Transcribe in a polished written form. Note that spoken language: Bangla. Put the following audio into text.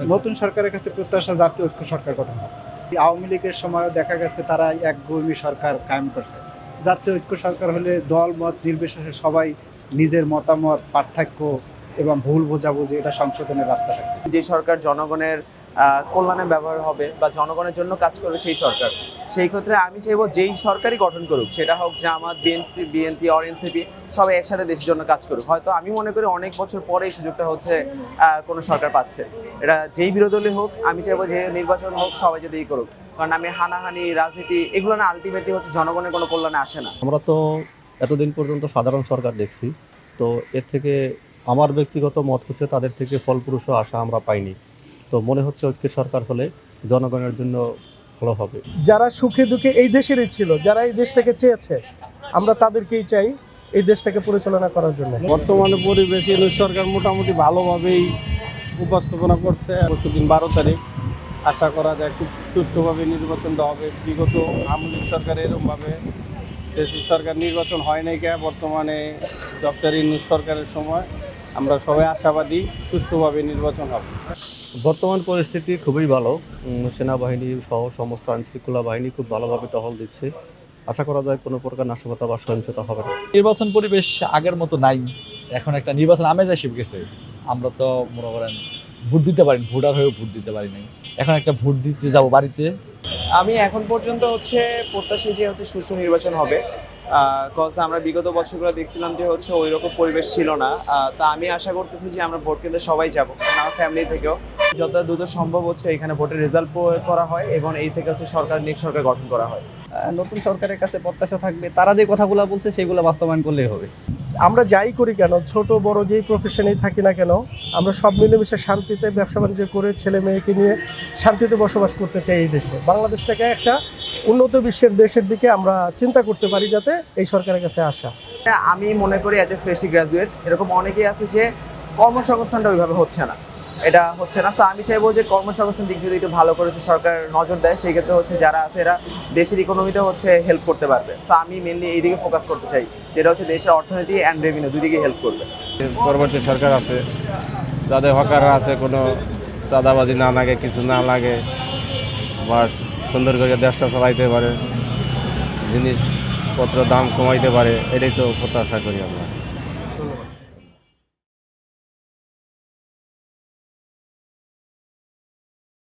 নতুন সরকারের কাছে প্রত্যাশা জাতীয় ঐক্য সরকার গঠন হবে। আওয়ামী লীগের সময়ও দেখা গেছে তারা একগুঁয়েমি সরকার কায়েম করছে। জাতীয় ঐক্য সরকার হলে দল মত নির্বিশেষে সবাই নিজের মতামত, পার্থক্য এবং ভুল বোঝাবুঝি এটা সংশোধনের রাস্তা থাকে। যে সরকার জনগণের কল্যাণে ব্যবহার হবে বা জনগণের জন্য কাজ করবে সেই সরকার, সেই ক্ষেত্রে আমি চাইবো যেই সরকারই গঠন করুক, সেটা হোক জামাত, বিএনপি অর এনসিপি, সবাই একসাথে দেশের জন্য কাজ করুক। হয়তো আমি মনে করি অনেক বছর পরে এই সুযোগটা হচ্ছে কোনো সরকার পাচ্ছে। এটা যেই বিরোধী দলই হোক, আমি চাইবো যে নির্বাচন হোক সবাই যদি করুক, কারণ আমি হানাহানি রাজনীতি এগুলো না আলটিমেটলি হচ্ছে জনগণের কোনো কল্যাণে আসে না। আমরা তো এতদিন পর্যন্ত সাধারণ সরকার দেখছি, তো এর থেকে আমার ব্যক্তিগত মত হচ্ছে তাদের থেকে ফলপ্রসূ আশা আমরা পাইনি। তো মনে হচ্ছে ঐক্যের সরকার হলে জনগণের জন্য ভালো হবে। যারা সুখে দুঃখে এই দেশেরই ছিল, যারা এই দেশটাকে চেয়েছে, আমরা তাদেরকেই চাই এই দেশটাকে পরিচালনা করার জন্য। বর্তমানে পরিবেশে সরকার মোটামুটি ভালোভাবেই উপস্থাপনা করছে। পরশুদিন 12 তারিখ আশা করা যায় খুব সুষ্ঠুভাবে নির্বাচন দেওয়া হবে। বিগত আওয়ামী লীগ সরকার এরকমভাবে দেশের সরকার নির্বাচন হয় নাই। বর্তমানে ডক্টর ইউনূস সরকারের সময় আমরা সবাই আশাবাদী সুষ্ঠুভাবে নির্বাচন হবে। বর্তমান পরিস্থিতি খুবই ভালো। সেনাবাহিনী সহ সমস্ত আইনশৃঙ্খলা বাহিনী খুব ভালোভাবে টহল দিচ্ছে। আশা করা যায় কোনো প্রকার নাশকতা বা সহিংসতা হবে না। নির্বাচন পরিবেশ আগের মতো নাই। এখন একটা নির্বাচন আমেজ এসে গেছে। আমরা তো মনে করেন ভোট দিতে পারি, ভোটার হয়েও ভোট দিতে পারি নাই। এখন একটা ভোট দিতে যাব বাড়িতে। আমি এখন পর্যন্ত হচ্ছে প্রত্যাশী যে হচ্ছে সুষ্ঠু নির্বাচন হবে, কজ আমরা বিগত বছরগুলো দেখছিলাম যে হচ্ছে ওই রকম পরিবেশ ছিল না। তা আমি আশা করতেছি যে আমরা ভোট কেন্দ্রে সবাই যাব, আমার ফ্যামিলি থেকেও যত দ্রুত সম্ভব হচ্ছে এখানে ভোটের রেজাল্ট করা হয় এবং এই থেকে হচ্ছে নেক্সট সরকার গঠন করা হয়। নতুন সরকারের কাছে প্রত্যাশা থাকবে তারা যে কথাগুলো বলছে সেগুলো বাস্তবায়ন করলেই হবে। আমরা যাই করি কেন, ছোট বড় যেই প্রফেশনেই থাকি না কেন, আমরা সব মিলেমিশে শান্তিতে ব্যবসা বাণিজ্য করে ছেলে মেয়েকে নিয়ে শান্তিতে বসবাস করতে চাই এই দেশে। বাংলাদেশটাকে একটা উন্নত বিশ্বের দেশের দিকে আমরা চিন্তা করতে পারি, যাতে এই সরকারের কাছে আসা। আমি মনে করি অ্যাজ এ ফ্রেশি গ্রাজুয়েট এরকম অনেকেই আছে যে কর্মসংস্থানটা ওইভাবে হচ্ছে না, এটা হচ্ছে না। সো আমি চাইবো যে কর্মসংস্থান দিক যদি একটু ভালো করে সরকার নজর দেয়, সেই ক্ষেত্রে হচ্ছে যারা আছে এরা দেশের ইকোনমিতে হচ্ছে হেল্প করতে পারবে। সো আমি মেনলি এই দিকে ফোকাস করতে চাই, যেটা হচ্ছে দেশের অর্থনীতি অ্যান্ড রেভিনিউ দুই দিকে হেল্প করবে। পরবর্তী সরকার আছে, যাদের হকাররা আছে কোনো চাঁদাবাজি না লাগে, কিছু না লাগে, বা সুন্দর করে দেশটা চালাইতে পারে, জিনিসপত্র দাম কমাইতে পারে, এটাই তো প্রত্যাশা করি আমরা।